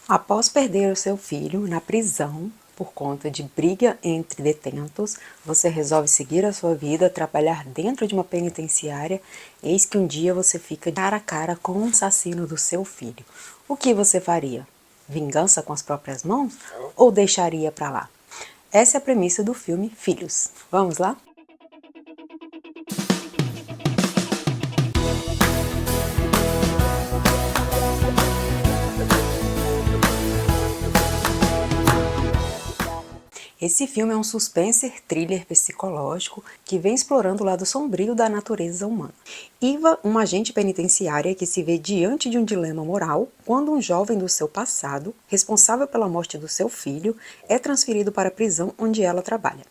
Após perder o seu filho na prisão por conta de briga entre detentos, você resolve seguir a sua vida, trabalhar dentro de uma penitenciária, eis que um dia você fica cara a cara com o assassino do seu filho. O que você faria? Vingança com as próprias mãos ou deixaria pra lá? Essa é a premissa do filme Filhos. Vamos lá? Esse filme é um suspense thriller psicológico que vem explorando o lado sombrio da natureza humana. Iva, uma agente penitenciária que se vê diante de um dilema moral quando um jovem do seu passado, responsável pela morte do seu filho, é transferido para a prisão onde ela trabalha.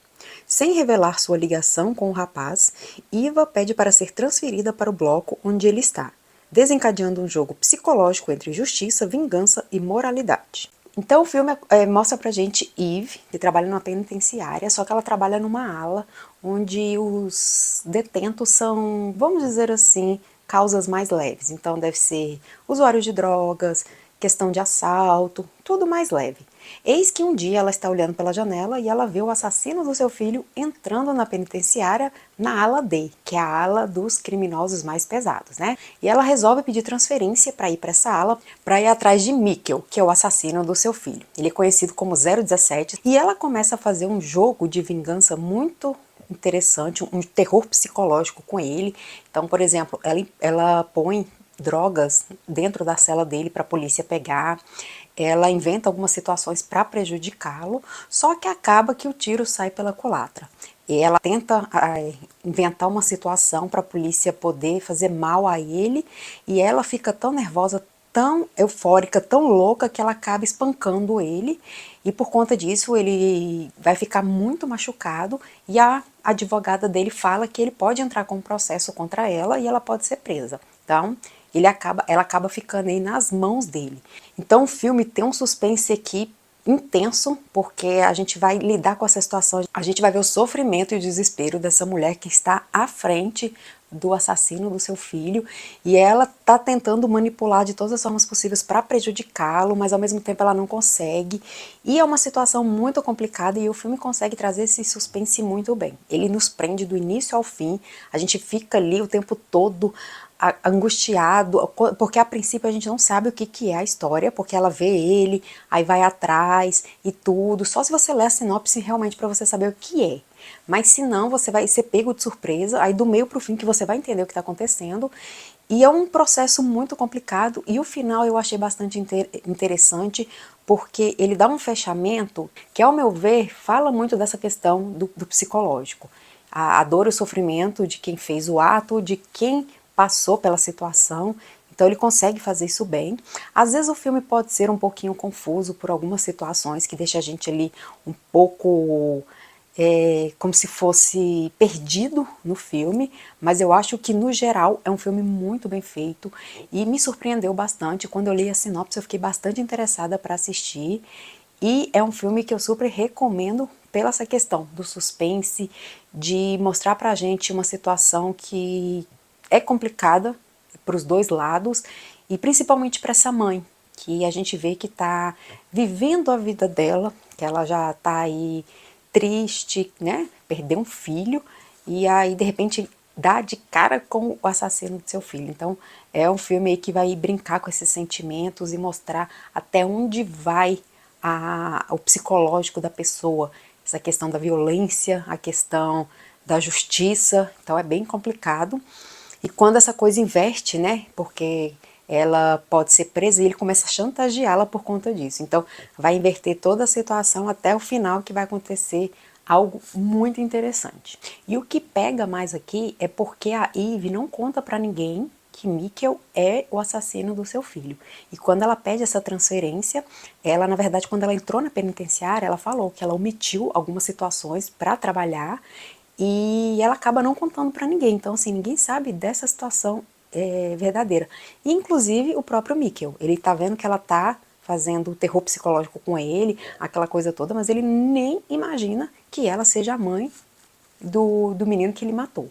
Sem revelar sua ligação com o rapaz, Iva pede para ser transferida para o bloco onde ele está, desencadeando um jogo psicológico entre justiça, vingança e moralidade. Então o filme mostra pra gente Eve, que trabalha numa penitenciária, só que ela trabalha numa ala onde os detentos são, vamos dizer assim, causas mais leves. Então deve ser usuários de drogas, questão de assalto, tudo mais leve. Eis que um dia ela está olhando pela janela e ela vê o assassino do seu filho entrando na penitenciária na ala D, que é a ala dos criminosos mais pesados, né? E ela resolve pedir transferência para ir para essa ala, para ir atrás de Mikkel, que é o assassino do seu filho. Ele é conhecido como 017 e ela começa a fazer um jogo de vingança muito interessante, um terror psicológico com ele. Então, por exemplo, ela põe drogas dentro da cela dele para a polícia pegar. Ela inventa algumas situações para prejudicá-lo, só que acaba que o tiro sai pela culatra. E ela tenta inventar uma situação para a polícia poder fazer mal a ele, e ela fica tão nervosa, tão eufórica, tão louca, que ela acaba espancando ele, e por conta disso ele vai ficar muito machucado, e a advogada dele fala que ele pode entrar com um processo contra ela e ela pode ser presa. Então, ela acaba ficando aí nas mãos dele. Então o filme tem um suspense aqui intenso, porque a gente vai lidar com essa situação, a gente vai ver o sofrimento e o desespero dessa mulher que está à frente do assassino do seu filho, e ela está tentando manipular de todas as formas possíveis para prejudicá-lo, mas ao mesmo tempo ela não consegue, e é uma situação muito complicada, e o filme consegue trazer esse suspense muito bem. Ele nos prende do início ao fim, a gente fica ali o tempo todo angustiado, porque a princípio a gente não sabe o que é a história, porque ela vê ele, aí vai atrás e tudo, só se você ler a sinopse realmente para você saber o que é. Mas se não, você vai ser pego de surpresa, aí do meio pro fim que você vai entender o que está acontecendo, e é um processo muito complicado, e o final eu achei bastante interessante, porque ele dá um fechamento que, ao meu ver, fala muito dessa questão do psicológico. A dor e o sofrimento de quem fez o ato, de quem passou pela situação, então ele consegue fazer isso bem. Às vezes o filme pode ser um pouquinho confuso por algumas situações que deixa a gente ali um pouco como se fosse perdido no filme, mas eu acho que no geral é um filme muito bem feito e me surpreendeu bastante. Quando eu li a sinopse eu fiquei bastante interessada para assistir, e é um filme que eu super recomendo pela essa questão do suspense, de mostrar pra gente uma situação que é complicada para os dois lados, e principalmente para essa mãe, que a gente vê que está vivendo a vida dela, que ela já está aí triste, né? Perdeu um filho, e aí de repente dá de cara com o assassino do seu filho. Então é um filme aí que vai brincar com esses sentimentos e mostrar até onde vai o psicológico da pessoa, essa questão da violência, a questão da justiça, então é bem complicado. E quando essa coisa inverte, né, porque ela pode ser presa e ele começa a chantageá-la por conta disso. Então vai inverter toda a situação até o final, que vai acontecer algo muito interessante. E o que pega mais aqui é porque a Eve não conta para ninguém que Mikkel é o assassino do seu filho. E quando ela pede essa transferência, ela, na verdade, quando ela entrou na penitenciária, ela falou que ela omitiu algumas situações para trabalhar, e ela acaba não contando para ninguém. Então, assim, ninguém sabe dessa situação verdadeira. E, inclusive, o próprio Mikkel, ele tá vendo que ela tá fazendo terror psicológico com ele, aquela coisa toda, mas ele nem imagina que ela seja a mãe do menino que ele matou.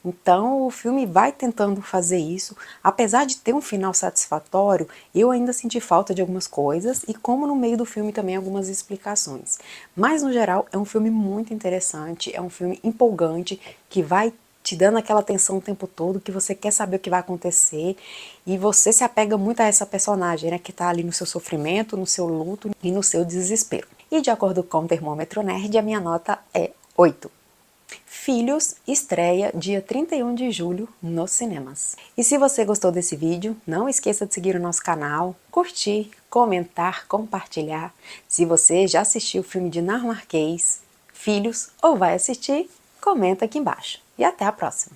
Então o filme vai tentando fazer isso, apesar de ter um final satisfatório, eu ainda senti falta de algumas coisas e como no meio do filme também algumas explicações. Mas no geral é um filme muito interessante, é um filme empolgante, que vai te dando aquela tensão o tempo todo, que você quer saber o que vai acontecer e você se apega muito a essa personagem, né, que tá ali no seu sofrimento, no seu luto e no seu desespero. E de acordo com o Termômetro Nerd, a minha nota é 8. Filhos estreia dia 31 de julho nos cinemas. E se você gostou desse vídeo, não esqueça de seguir o nosso canal, curtir, comentar, compartilhar. Se você já assistiu o filme dinamarquês Filhos ou vai assistir, comenta aqui embaixo. E até a próxima!